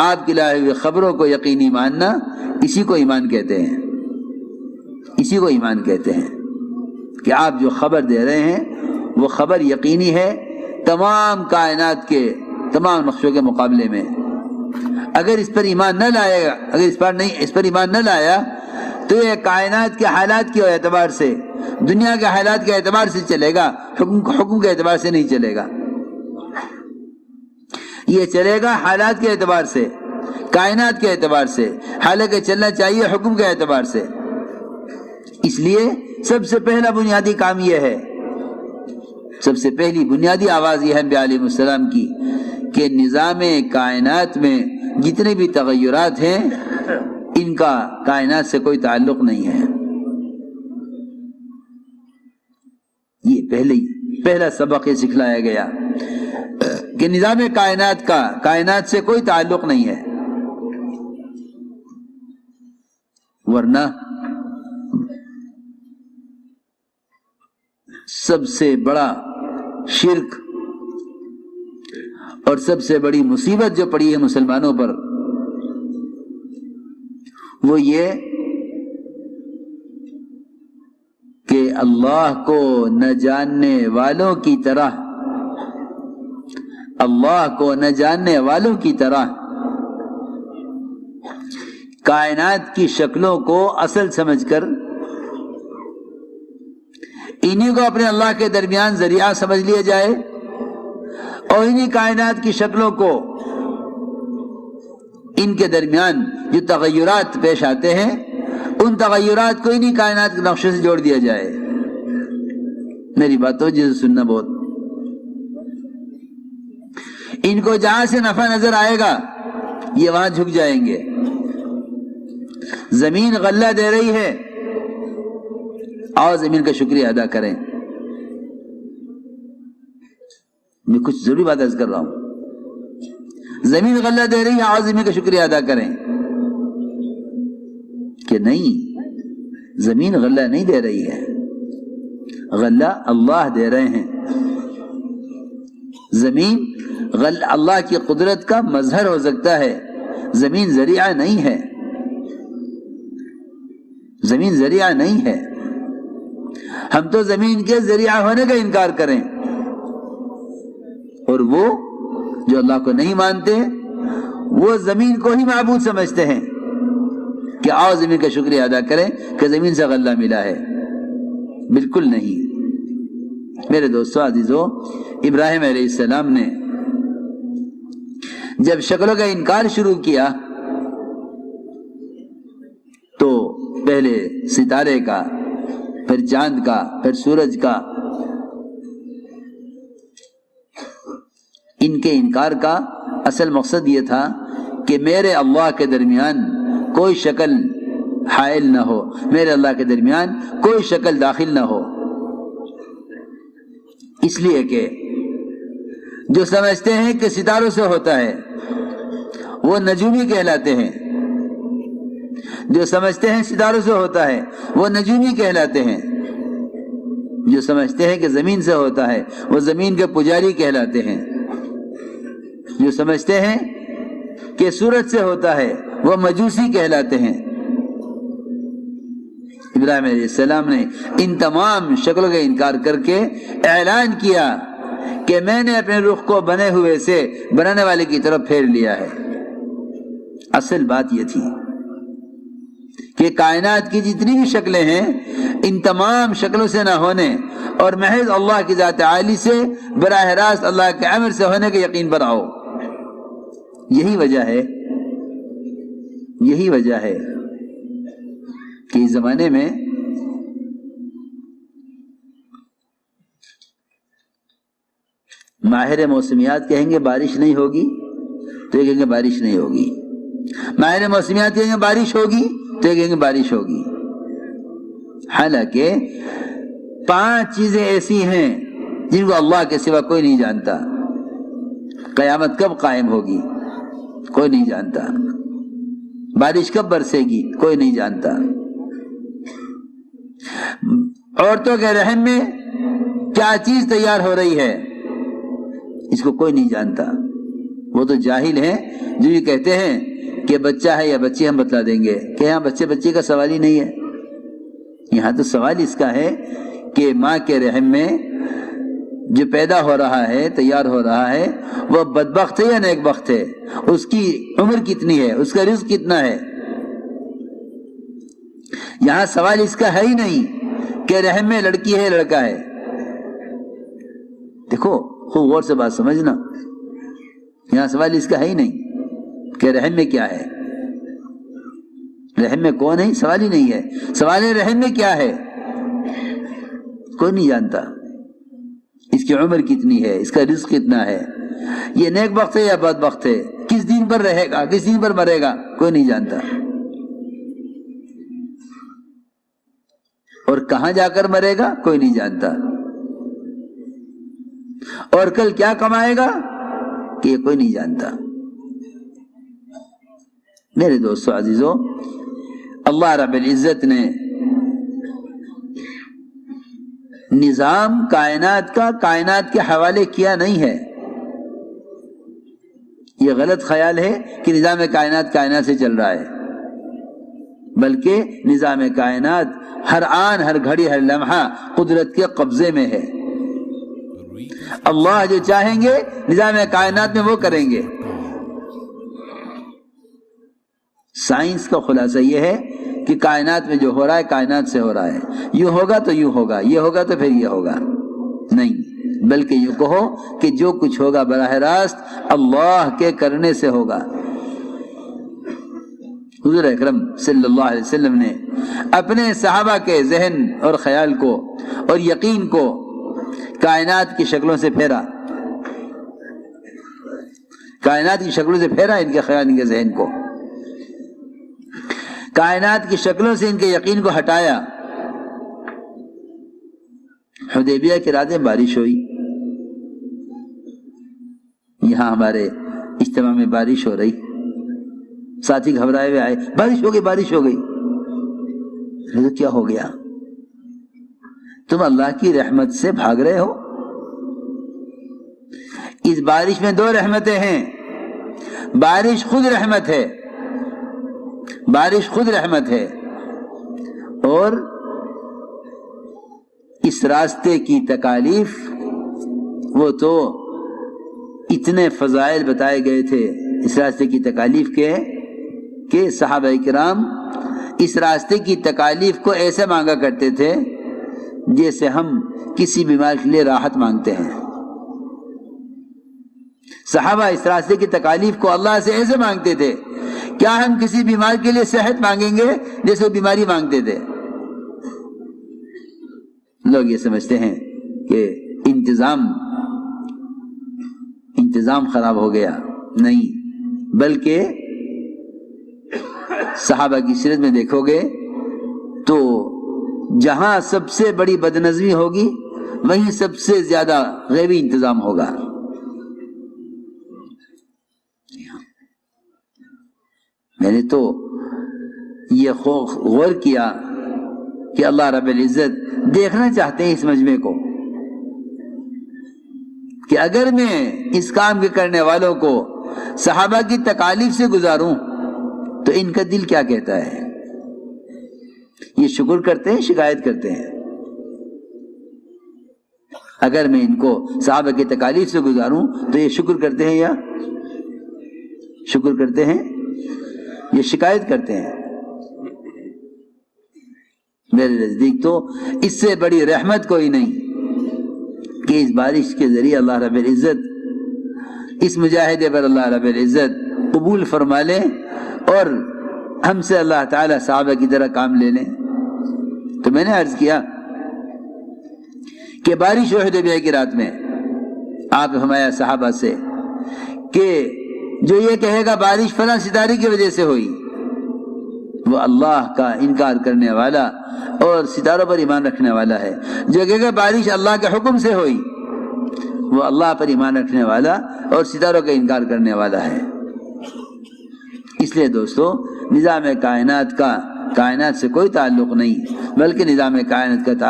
آپ کی لائے ہوئے خبروں کو یقینی ماننا، اسی کو ایمان کہتے ہیں، اسی کو ایمان کہتے ہیں کہ آپ جو خبر دے رہے ہیں وہ خبر یقینی ہے تمام کائنات کے تمام نقشوں کے مقابلے میں۔ اگر اس پر ایمان نہ لائے گا، اگر اس پر ایمان نہ لایا تو یہ کائنات کے حالات کے اعتبار سے، دنیا کے حالات کے اعتبار سے چلے گا، حکم کے اعتبار سے نہیں چلے گا۔ یہ چلے گا حالات کے اعتبار سے، کائنات کے اعتبار سے، حالانکہ چلنا چاہیے حکم کے اعتبار سے۔ اس لیے سب سے پہلا بنیادی کام یہ ہے، سب سے پہلی بنیادی آواز یہ ہے انبیاء علیہ السلام کی کہ نظام کائنات میں جتنے بھی تغیرات ہیں ان کا کائنات سے کوئی تعلق نہیں ہے۔ یہ پہلا سبق یہ سکھلایا گیا کہ نظام کائنات کا کائنات سے کوئی تعلق نہیں ہے، ورنہ سب سے بڑا شرک اور سب سے بڑی مصیبت جو پڑی ہے مسلمانوں پر وہ یہ کہ اللہ کو نہ جاننے والوں کی طرح، اللہ کو نہ جاننے والوں کی طرح کائنات کی شکلوں کو اصل سمجھ کر انہی کو اپنے اللہ کے درمیان ذریعہ سمجھ لیا جائے، اور انہی کائنات کی شکلوں کو ان کے درمیان جو تغیرات پیش آتے ہیں ان تغیرات کو انہی کائنات کے نقشے سے جوڑ دیا جائے۔ میری بات تو جسے سننا بہت، ان کو جہاں سے نفع نظر آئے گا یہ وہاں جھک جائیں گے۔ زمین غلہ دے رہی ہے، آؤ زمین کا شکریہ ادا کریں۔ میں کچھ ضروری بات عرض کر رہا ہوں، زمین غلہ دے رہی ہے، آؤ زمین کا شکریہ ادا کریں۔ کہ نہیں، زمین غلہ نہیں دے رہی ہے، غلہ اللہ دے رہے ہیں۔ زمین اللہ کی قدرت کا مظہر ہو سکتا ہے، زمین ذریعہ نہیں ہے، زمین ذریعہ نہیں ہے۔ ہم تو زمین کے ذریعہ ہونے کا انکار کریں، اور وہ جو اللہ کو نہیں مانتے وہ زمین کو ہی معبود سمجھتے ہیں کہ آؤ زمین کا شکریہ ادا کریں کہ زمین سے غلہ ملا ہے۔ بالکل نہیں۔ میرے دوستو عزیزو، ابراہیم علیہ السلام نے جب شکلوں کا انکار شروع کیا تو پہلے ستارے کا، پھر چاند کا، پھر سورج کا، ان کے انکار کا اصل مقصد یہ تھا کہ میرے اللہ کے درمیان کوئی شکل حائل نہ ہو، میرے اللہ کے درمیان کوئی شکل داخل نہ ہو۔ اس لیے کہ جو سمجھتے ہیں کہ ستاروں سے ہوتا ہے وہ نجومی کہلاتے ہیں، جو سمجھتے ہیں ستاروں سے ہوتا ہے وہ نجومی کہلاتے ہیں، جو سمجھتے ہیں کہ زمین سے ہوتا ہے وہ زمین کے پجاری کہلاتے ہیں، جو سمجھتے ہیں کہ سورج سے ہوتا ہے وہ مجوسی کہلاتے ہیں۔ ابراہیم علیہ السلام نے ان تمام شکلوں کا انکار کر کے اعلان کیا کہ میں نے اپنے رخ کو بنے ہوئے سے بنانے والے کی طرف پھیر لیا ہے۔ اصل بات یہ تھی کہ کائنات کی جتنی بھی شکلیں ہیں ان تمام شکلوں سے نہ ہونے اور محض اللہ کی ذات عالی سے براہ راست اللہ کے امر سے ہونے کے یقین پر آؤ۔ یہی وجہ ہے کہ اس زمانے میں ماہر موسمیات کہیں گے بارش نہیں ہوگی تو یہ کہیں گے بارش نہیں ہوگی، ماہر موسمیات کہیں گے بارش ہوگی تو یہ کہیں گے بارش ہوگی۔ حالانکہ 5 چیزیں ایسی ہیں جن کو اللہ کے سوا کوئی نہیں جانتا۔ قیامت کب قائم ہوگی کوئی نہیں جانتا، بارش کب برسے گی کوئی نہیں جانتا، عورتوں کے رحم میں کیا چیز تیار ہو رہی ہے اس کو کوئی نہیں جانتا۔ وہ تو جاہل ہیں جو یہ کہتے ہیں کہ بچہ ہے یا بچی، ہم بتلا دیں گے کہ یہاں بچے بچی کا سوال ہی نہیں ہے. یہاں تو سوال اس کا ہے کہ ماں کے رحم میں جو پیدا ہو رہا ہے، تیار ہو رہا ہے، وہ بدبخت ہے یا نیک بخت ہے، اس کی عمر کتنی ہے، اس کا رزق کتنا ہے. یہاں سوال اس کا ہے ہی نہیں کہ رحم میں لڑکی ہے لڑکا ہے. دیکھو خوب غور سے بات سمجھنا، یہاں سوال اس کا ہے ہی نہیں کہ رحم میں کیا ہے، رحم میں کون ہے، سوال ہی نہیں ہے. سوال ہے رحم میں کیا ہے، کوئی نہیں جانتا. اس کی عمر کتنی ہے، اس کا رزق کتنا ہے، یہ نیک بخت ہے یا بد بخت ہے، کس دین پر رہے گا، کس دین پر مرے گا، کوئی نہیں جانتا. اور کہاں جا کر مرے گا، کوئی نہیں جانتا. اور کل کیا کمائے گا، کہ یہ کوئی نہیں جانتا. میرے دوستو عزیزو، اللہ رب العزت نے نظام کائنات کا کائنات کے حوالے کیا نہیں ہے. یہ غلط خیال ہے کہ نظام کائنات کائنات سے چل رہا ہے، بلکہ نظام کائنات ہر آن، ہر گھڑی، ہر لمحہ قدرت کے قبضے میں ہے. اللہ جو چاہیں گے نظام کائنات میں وہ کریں گے. سائنس کا خلاصہ یہ ہے کہ کائنات میں جو ہو رہا ہے کائنات سے ہو رہا ہے. یوں ہوگا تو یوں ہوگا، یہ ہوگا تو پھر یہ ہوگا، نہیں، بلکہ یوں کہو کہ جو کچھ ہوگا براہ راست اللہ کے کرنے سے ہوگا. حضور اکرم صلی اللہ علیہ وسلم نے اپنے صحابہ کے ذہن اور خیال کو اور یقین کو کائنات کی شکلوں سے پھیرا، کائنات کی شکلوں سے پھیرا ان کے خیال، ان کے ذہن کو، کائنات کی شکلوں سے ان کے یقین کو ہٹایا. حدیبیہ کی رات میں بارش ہوئی، یہاں ہمارے اجتماع میں بارش ہو رہی، ساتھی گھبرائے ہوئے آئے، بارش ہو گئی، بارش ہو گئی. تو کیا ہو گیا، تم اللہ کی رحمت سے بھاگ رہے ہو. اس بارش میں دو رحمتیں ہیں. بارش خود رحمت ہے، بارش خود رحمت ہے، اور اس راستے کی تکالیف، وہ تو اتنے فضائل بتائے گئے تھے اس راستے کی تکالیف کے کہ صحابہ کرام اس راستے کی تکالیف کو ایسے مانگا کرتے تھے جیسے ہم کسی بیمار کے لیے راحت مانگتے ہیں. صحابہ اس راستے کی تکالیف کو اللہ سے ایسے مانگتے تھے، کیا ہم کسی بیمار کے لیے صحت مانگیں گے جیسے وہ بیماری مانگتے تھے. لوگ یہ سمجھتے ہیں کہ انتظام خراب ہو گیا، نہیں، بلکہ صحابہ کی سیرت میں دیکھو گے تو جہاں سب سے بڑی بدنظمی ہوگی وہیں سب سے زیادہ غیبی انتظام ہوگا. میں نے تو یہ غور کیا کہ اللہ رب العزت دیکھنا چاہتے ہیں اس مجمع کو کہ اگر میں اس کام کے کرنے والوں کو صحابہ کی تکالیف سے گزاروں تو ان کا دل کیا کہتا ہے. یہ شکر کرتے ہیں، شکایت کرتے ہیں. اگر میں ان کو صحابہ کی تکالیف سے گزاروں تو یہ شکر کرتے ہیں یا شکر کرتے ہیں، یہ شکایت کرتے ہیں. میرے نزدیک تو اس سے بڑی رحمت کوئی نہیں کہ اس بارش کے ذریعے اللہ رب العزت اس مجاہدے پر اللہ رب العزت قبول فرما لے اور ہم سے اللہ تعالی صحابہ کی طرح کام لے لیں. تو میں نے عرض کیا کہ بارش حدیبیہ کی رات میں آپ فرمایا صحابہ سے کہ جو یہ کہے گا بارش فلاں ستارے کی وجہ سے ہوئی، وہ اللہ کا انکار کرنے والا اور ستاروں پر ایمان رکھنے والا ہے. جو کہے گا بارش اللہ کے حکم سے ہوئی، وہ اللہ پر ایمان رکھنے والا اور ستاروں کا انکار کرنے والا ہے. اس لیے دوستو نظام کائنات کا کائنات سے کوئی تعلق نہیں، بلکہ نظام کائنات کا